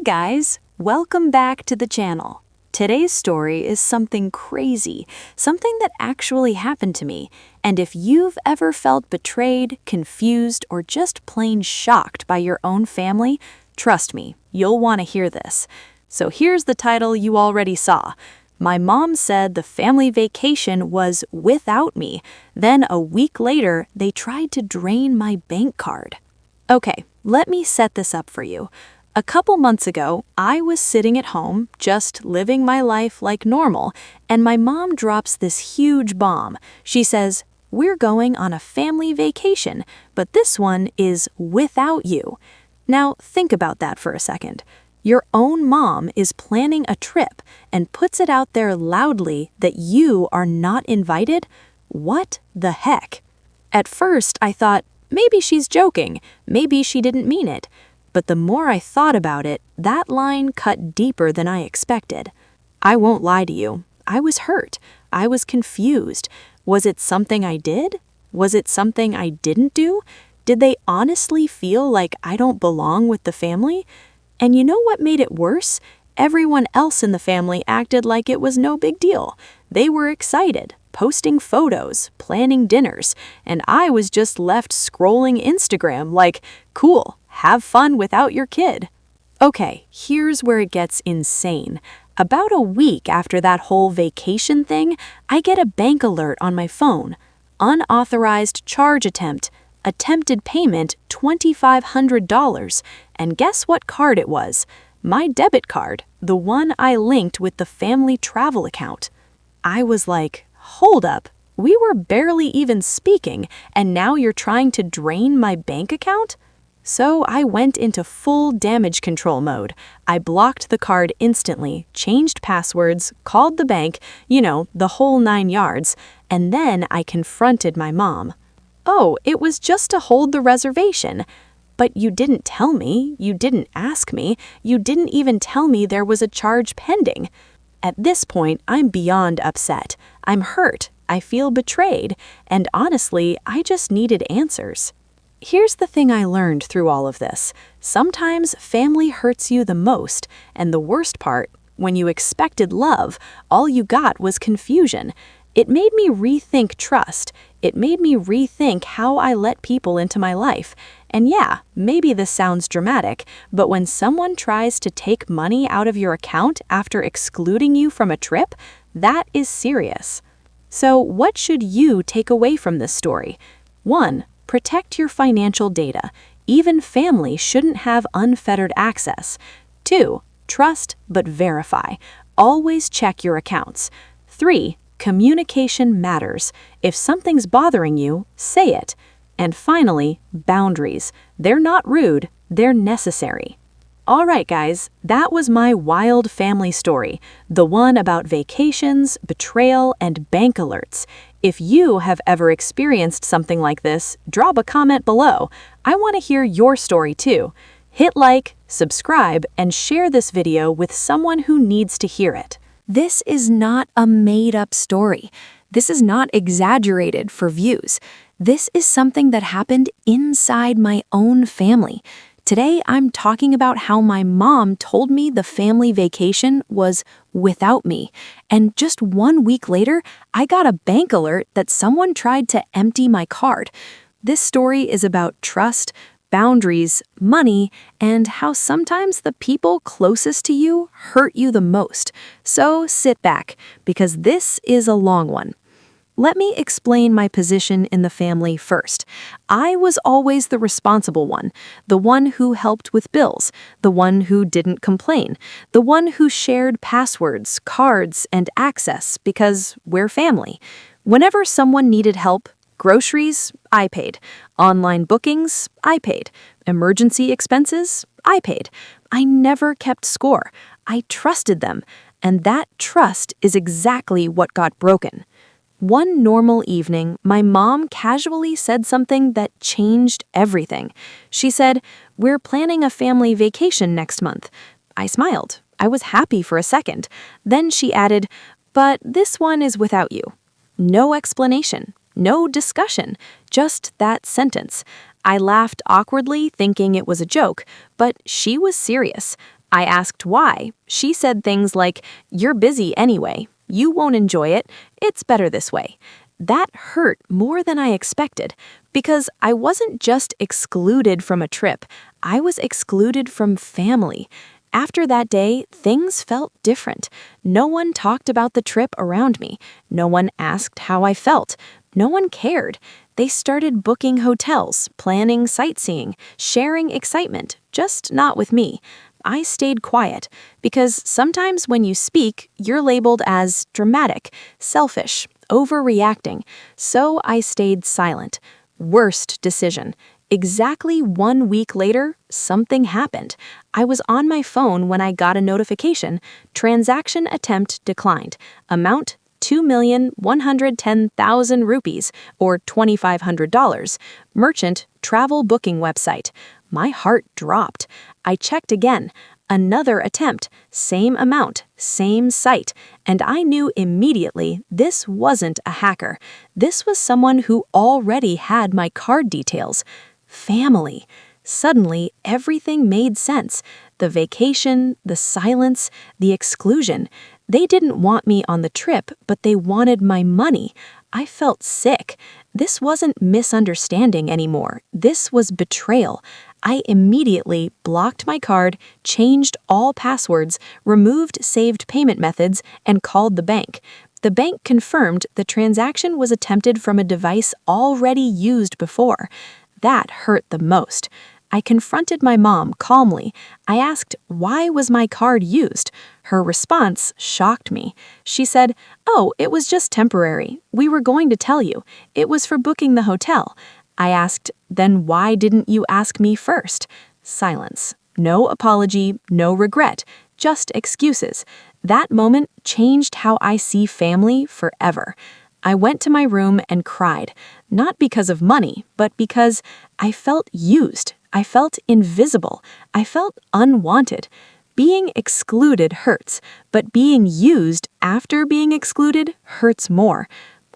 guys, welcome back to the channel. Today's story is something crazy, something that actually happened to me. And if you've ever felt betrayed, confused, or just plain shocked by your own family, trust me, you'll want to hear this. So here's the title you already saw. My mom said the family vacation was without me. Then a week later, they tried to drain my bank card. Okay, let me set this up for you. A couple months ago, I was sitting at home, just living my life like normal, and my mom drops this huge bomb. She says, "We're going on a family vacation, but this one is without you." Now, think about that for a second. Your own mom is planning a trip and puts it out there loudly that you are not invited? What the heck? At first, I thought, maybe she's joking, maybe she didn't mean it. But the more I thought about it, that line cut deeper than I expected. I won't lie to you. I was hurt. I was confused. Was it something I did? Was it something I didn't do? Did they honestly feel like I don't belong with the family? And you know what made it worse? Everyone else in the family acted like it was no big deal. They were excited, posting photos, planning dinners, and I was just left scrolling Instagram like, cool. Have fun without your kid. Okay, here's where it gets insane. About a week after that whole vacation thing, I get a bank alert on my phone. Unauthorized charge attempt. Attempted payment $2,500. And guess what card it was? My debit card, the one I linked with the family travel account. I was like, hold up. We were barely even speaking, and now you're trying to drain my bank account? So I went into full damage control mode. I blocked the card instantly, changed passwords, called the bank, the whole 9 yards, and then I confronted my mom. "Oh, it was just to hold the reservation. But you didn't tell me, you didn't ask me, you didn't even tell me there was a charge pending." At this point, I'm beyond upset. I'm hurt, I feel betrayed, and honestly, I just needed answers. Here's the thing I learned through all of this. Sometimes family hurts you the most, and the worst part, when you expected love, all you got was confusion. It made me rethink trust. It made me rethink how I let people into my life. And yeah, maybe this sounds dramatic, but when someone tries to take money out of your account after excluding you from a trip, that is serious. So what should you take away from this story? 1. Protect your financial data. Even family shouldn't have unfettered access. 2. Trust but verify. Always check your accounts. 3. Communication matters. If something's bothering you, say it. And finally, boundaries. They're not rude, they're necessary. All right, guys, that was my wild family story, the one about vacations, betrayal, and bank alerts. If you have ever experienced something like this, drop a comment below. I want to hear your story too. Hit like, subscribe, and share this video with someone who needs to hear it. This is not a made-up story. This is not exaggerated for views. This is something that happened inside my own family. Today, I'm talking about how my mom told me the family vacation was without me, and just 1 week later, I got a bank alert that someone tried to empty my card. This story is about trust, boundaries, money, and how sometimes the people closest to you hurt you the most. So sit back, because this is a long one. Let me explain my position in the family first. I was always the responsible one, the one who helped with bills, the one who didn't complain, the one who shared passwords, cards, and access because we're family. Whenever someone needed help, groceries, I paid. Online bookings, I paid. Emergency expenses, I paid. I never kept score. I trusted them, and that trust is exactly what got broken. One normal evening, my mom casually said something that changed everything. She said, "We're planning a family vacation next month." I smiled. I was happy for a second. Then she added, "But this one is without you." No explanation, no discussion, just that sentence. I laughed awkwardly, thinking it was a joke, but she was serious. I asked why. She said things like, "You're busy anyway. You won't enjoy it. It's better this way." That hurt more than I expected because I wasn't just excluded from a trip, I was excluded from family. After that day, things felt different. No one talked about the trip around me. No one asked how I felt. No one cared. They started booking hotels, planning sightseeing, sharing excitement, just not with me. I stayed quiet because sometimes when you speak, you're labeled as dramatic, selfish, overreacting. So I stayed silent. Worst decision. Exactly 1 week later, something happened. I was on my phone when I got a notification. Transaction attempt declined. Amount 2,110,000 rupees, or $2,500. Merchant travel booking website. My heart dropped. I checked again. Another attempt, same amount, same site, and I knew immediately this wasn't a hacker. This was someone who already had my card details. Family. Suddenly, everything made sense. The vacation, the silence, the exclusion. They didn't want me on the trip, but they wanted my money. I felt sick. This wasn't misunderstanding anymore. This was betrayal. I immediately blocked my card, changed all passwords, removed saved payment methods, and called the bank. The bank confirmed the transaction was attempted from a device already used before. That hurt the most. I confronted my mom calmly. I asked, why was my card used? Her response shocked me. She said, "Oh, it was just temporary. We were going to tell you. It was for booking the hotel." I asked, then why didn't you ask me first? Silence. No apology, no regret, just excuses. That moment changed how I see family forever. I went to my room and cried, not because of money, but because I felt used. I felt invisible. I felt unwanted. Being excluded hurts, but being used after being excluded hurts more.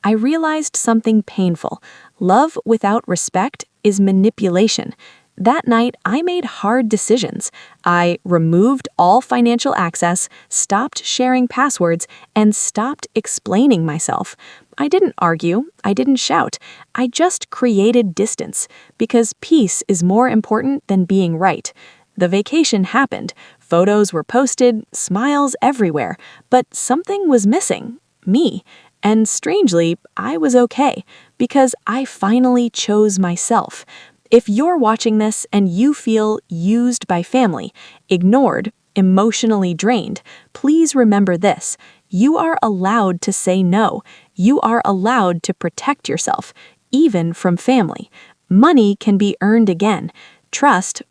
I realized something painful. Love without respect is manipulation. That night, I made hard decisions. I removed all financial access, stopped sharing passwords, and stopped explaining myself. I didn't argue. I didn't shout. I just created distance, because peace is more important than being right. The vacation happened. Photos were posted, smiles everywhere, but something was missing. Me. And strangely, I was okay, because I finally chose myself. If you're watching this and you feel used by family, ignored, emotionally drained, please remember this. You are allowed to say no. You are allowed to protect yourself, even from family. Money can be earned again. Trust